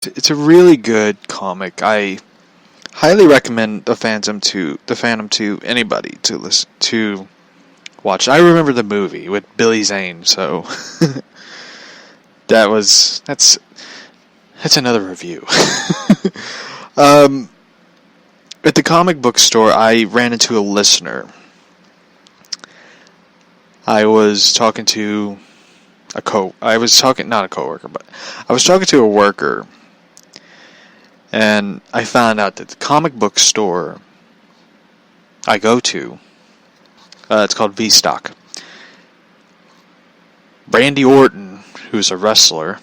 It's a really good comic. I highly recommend the Phantom to anybody to listen to watch. I remember the movie with Billy Zane, so that's another review. At the comic book store, I ran into a listener. I was talking to not a coworker, but I was talking to a worker, and I found out that the comic book store I go to, it's called V-Stock. Randy Orton, who's a wrestler,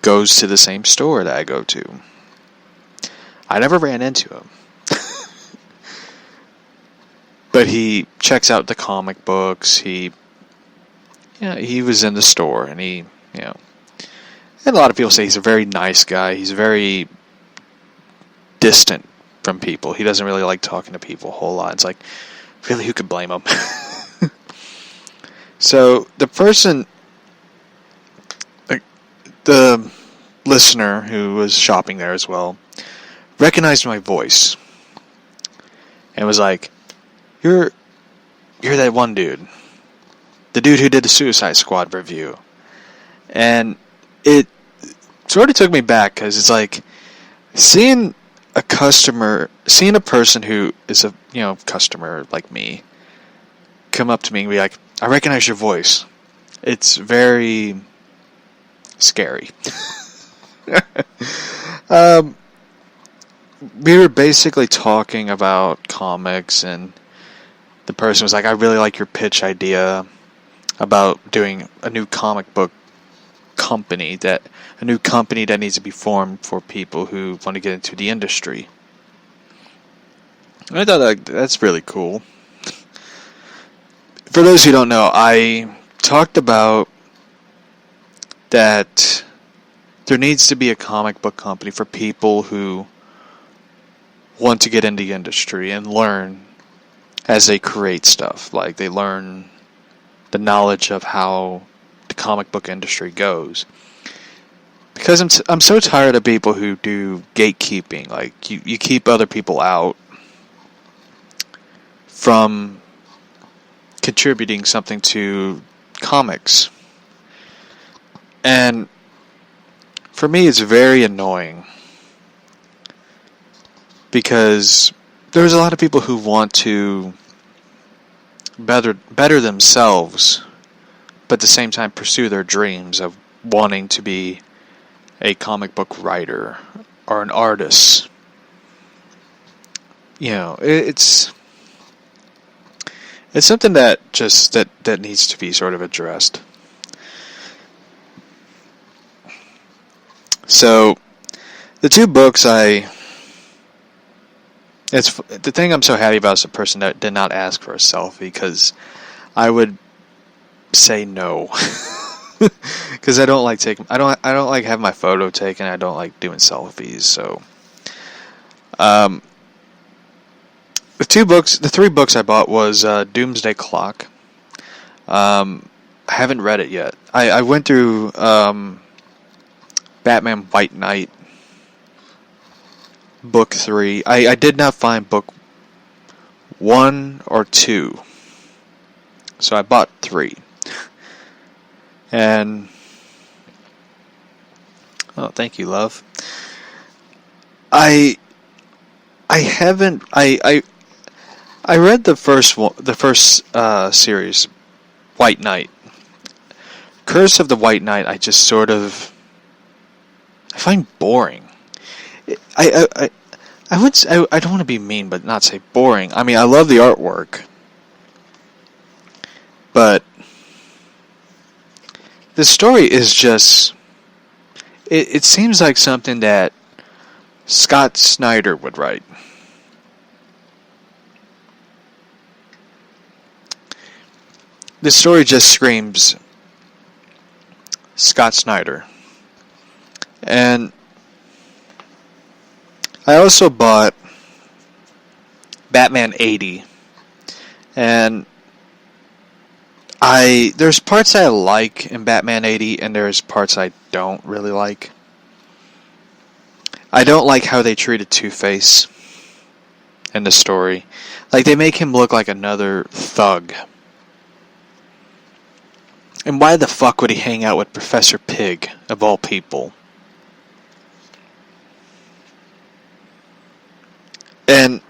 goes to the same store that I go to. I never ran into him. But he checks out the comic books. He was in the store, and and a lot of people say he's a very nice guy. He's very distant from people. He doesn't really like talking to people a whole lot. It's like, really, who could blame him? So the person, the listener who was shopping there as well, recognized my voice and was like, You're that one dude. The dude who did the Suicide Squad review. And it sort of took me back, because it's like seeing a person who is a customer like me come up to me and be like, I recognize your voice. It's very scary. We were basically talking about comics, and the person was like, I really like your pitch idea about doing a new comic book company, a new company that needs to be formed for people who want to get into the industry. And I thought that's really cool. For those who don't know, I talked about that there needs to be a comic book company for people who want to get into the industry and learn as they create stuff. Like, they learn the knowledge of how the comic book industry goes. Because I'm so tired of people who do gatekeeping. Like, you keep other people out from contributing something to comics. And for me, it's very annoying, because there's a lot of people who want to better themselves, but at the same time pursue their dreams of wanting to be a comic book writer or an artist. It's something that needs to be sort of addressed. So, the two books it's the thing I'm so happy about is the person that did not ask for a selfie, because I would say no, because I don't like having my photo taken. I don't like doing selfies. So, the three books I bought was Doomsday Clock. I haven't read it yet. I went through Batman White Knight, book 3. I did not find book 1 or 2, so I bought 3. And thank you, love. I haven't. I read the first series, White Knight. Curse of the White Knight. I just sort of find boring. I don't want to be mean, but not say boring. I mean, I love the artwork, but the story is just. It seems like something that Scott Snyder would write. The story just screams Scott Snyder. And I also bought Batman 80. And there's parts I like in Batman 80, and there's parts I don't really like. I don't like how they treated Two-Face in the story. Like, they make him look like another thug. And why the fuck would he hang out with Professor Pig, of all people? And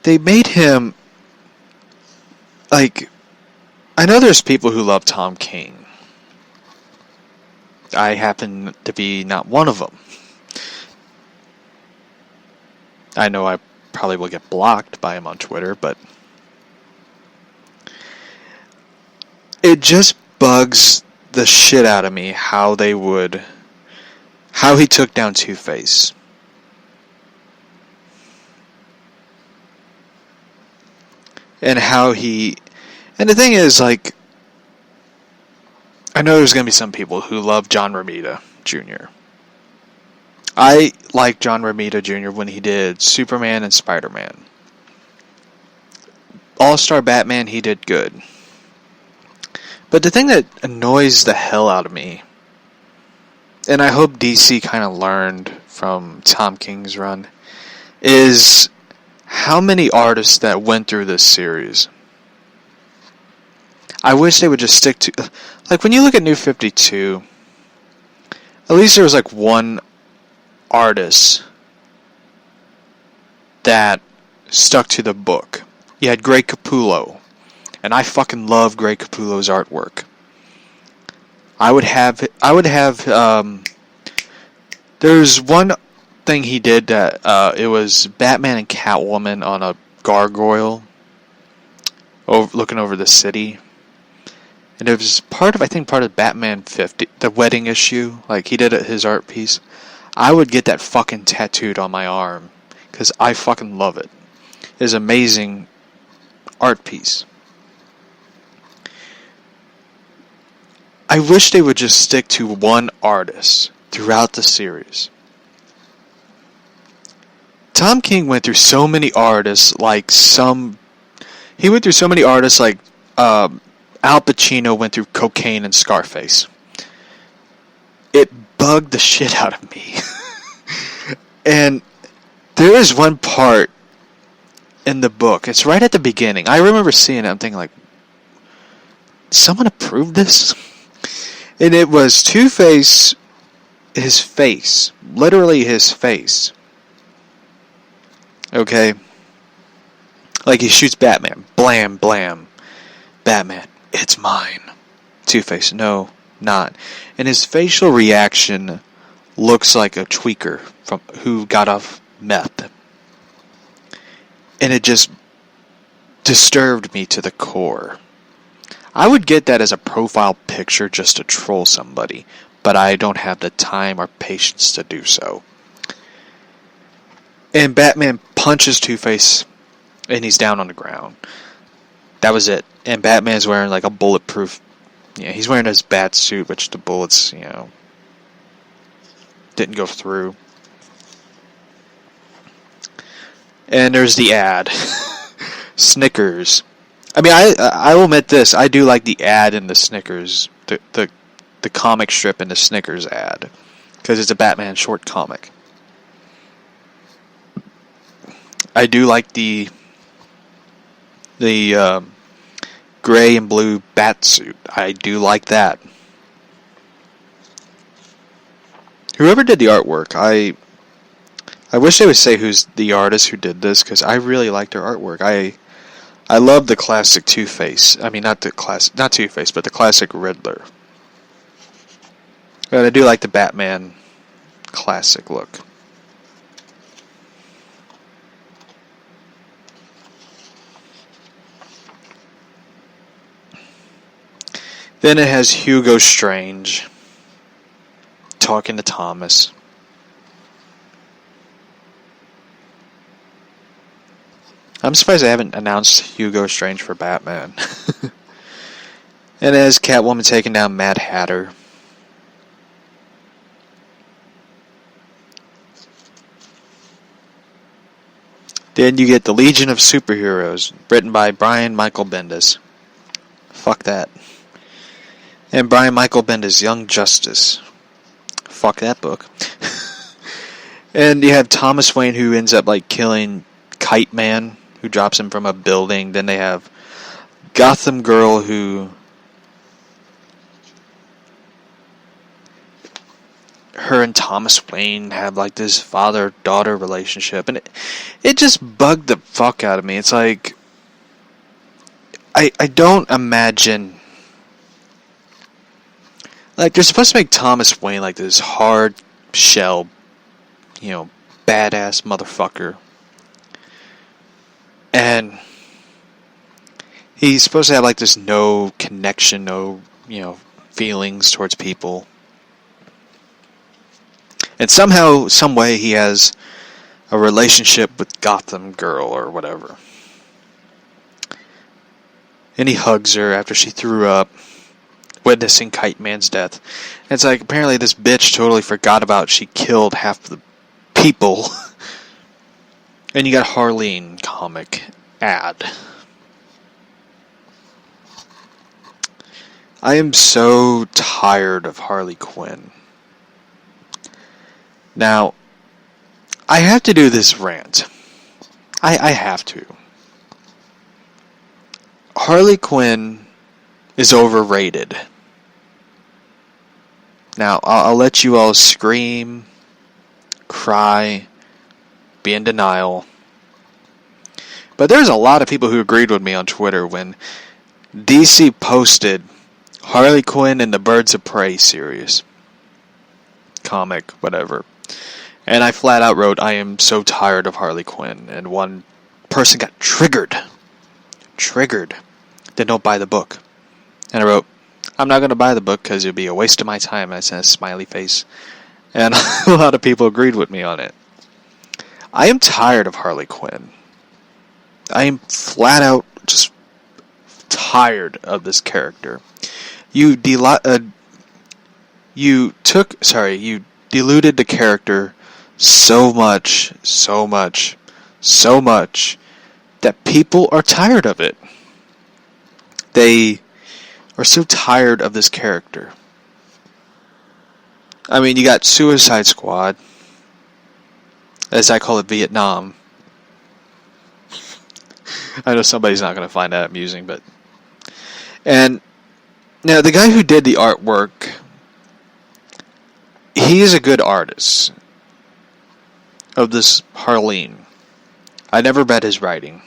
they made him, like, I know there's people who love Tom King. I happen to be not one of them. I know I probably will get blocked by him on Twitter, but it just bugs the shit out of me how he took down Two-Face. And and the thing is, like, I know there's going to be some people who love John Romita Jr. I like John Romita Jr. when he did Superman and Spider-Man. All-Star Batman, he did good. But the thing that annoys the hell out of me, and I hope DC kind of learned from Tom King's run, is how many artists that went through this series. I wish they would just stick to... Like, when you look at New 52, at least there was, like, one artist that stuck to the book. You had Greg Capullo, and I fucking love Greg Capullo's artwork. There's one thing he did that it was Batman and Catwoman on a gargoyle looking over the city. And it was part of Batman 50, the wedding issue. Like, he did his art piece. I would get that fucking tattooed on my arm, because I fucking love it. It's an amazing art piece. I wish they would just stick to one artist throughout the series. Tom King went through so many artists, Al Pacino went through cocaine and Scarface. It bugged the shit out of me. And there is one part in the book. It's right at the beginning. I remember seeing it. I'm thinking, like, someone approved this? And it was Two-Face, his face. Literally his face. Okay? Like, he shoots Batman. Blam, blam. Batman. It's mine. Two-Face, no, not. And his facial reaction looks like a tweaker who got off meth. And it just disturbed me to the core. I would get that as a profile picture just to troll somebody, but I don't have the time or patience to do so. And Batman punches Two-Face, and he's down on the ground. That was it. And Batman's wearing like a bulletproof... he's wearing his bat suit, which the bullets, didn't go through. And there's the ad. Snickers. I mean, I will admit this. I do like the ad in the Snickers. The comic strip in the Snickers ad. Because it's a Batman short comic. I do like the gray and blue bat suit. I do like that. Whoever did the artwork, I wish they would say who's the artist who did this, because I really like their artwork. I love the classic Two-Face. I mean, not Two-Face, but the classic Riddler. But I do like the Batman classic look. Then it has Hugo Strange talking to Thomas. I'm surprised they haven't announced Hugo Strange for Batman. And it has Catwoman taking down Mad Hatter. Then you get the Legion of Superheroes, written by Brian Michael Bendis. Fuck that. And Brian Michael Bendis' Young Justice. Fuck that book. And you have Thomas Wayne, who ends up like killing Kite Man, who drops him from a building. Then they have Gotham Girl, who her and Thomas Wayne have like this father-daughter relationship, and it just bugged the fuck out of me. It's like I don't imagine, like, they're supposed to make Thomas Wayne like this hard shell, badass motherfucker, and he's supposed to have like this no connection, no feelings towards people. And somehow, some way, he has a relationship with Gotham Girl or whatever. And he hugs her after she threw up, witnessing Kite Man's death. And it's like, apparently this bitch totally forgot about she killed half the people. And you got Harleen comic ad. I am so tired of Harley Quinn. Now, I have to do this rant. I have to. Harley Quinn is overrated. Now, I'll let you all scream, cry, be in denial. But there's a lot of people who agreed with me on Twitter when DC posted Harley Quinn and the Birds of Prey series. Comic, whatever. And I flat out wrote, I am so tired of Harley Quinn. And one person got triggered. Then don't buy the book. And I wrote, I'm not going to buy the book because it would be a waste of my time. And I sent a smiley face. And a lot of people agreed with me on it. I am tired of Harley Quinn. I am flat out just tired of this character. You diluted the character so much that people are tired of it. They are so tired of this character. I mean, you got Suicide Squad, as I call it, Vietnam. I know somebody's not going to find that amusing, but... And now, the guy who did the artwork, he is a good artist of this Harleen. I never read his writing.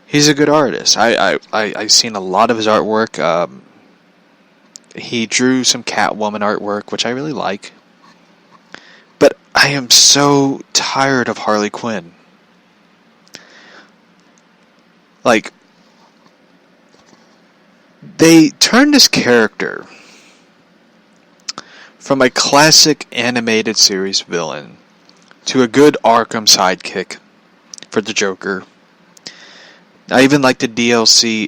He's a good artist. I've seen a lot of his artwork. He drew some Catwoman artwork, which I really like. But I am so tired of Harley Quinn. Like, they turned this character from a classic animated series villain to a good Arkham sidekick for the Joker. I even like the DLC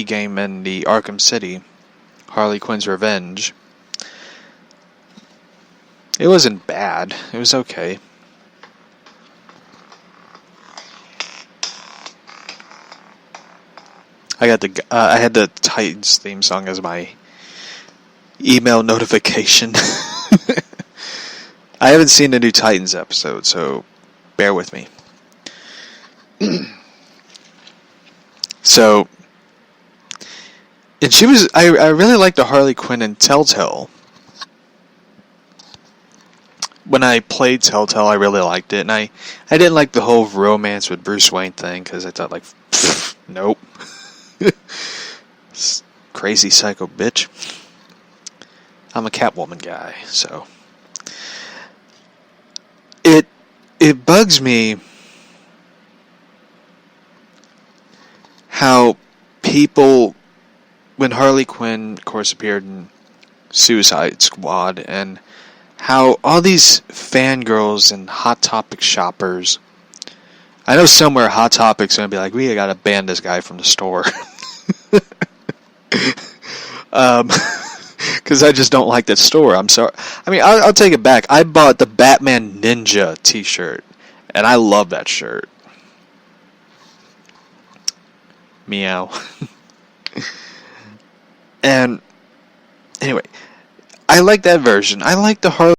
game in the Arkham City, Harley Quinn's Revenge. It wasn't bad. It was okay. I had the Titans theme song as my email notification. I haven't seen the new Titans episode, so bear with me. So, and I really liked the Harley Quinn in Telltale. When I played Telltale, I really liked it, and I didn't like the whole romance with Bruce Wayne thing, because I thought, like, nope. Crazy psycho bitch. I'm a Catwoman guy, so it bugs me how people, when Harley Quinn, of course, appeared in Suicide Squad, and how all these fangirls and Hot Topic shoppers, I know somewhere Hot Topic's going to be like, we got to ban this guy from the store. Because I just don't like that store. I'm sorry. I mean, I'll take it back. I bought the Batman Ninja t-shirt, and I love that shirt. Meow. And anyway, I like that version. I like the Harley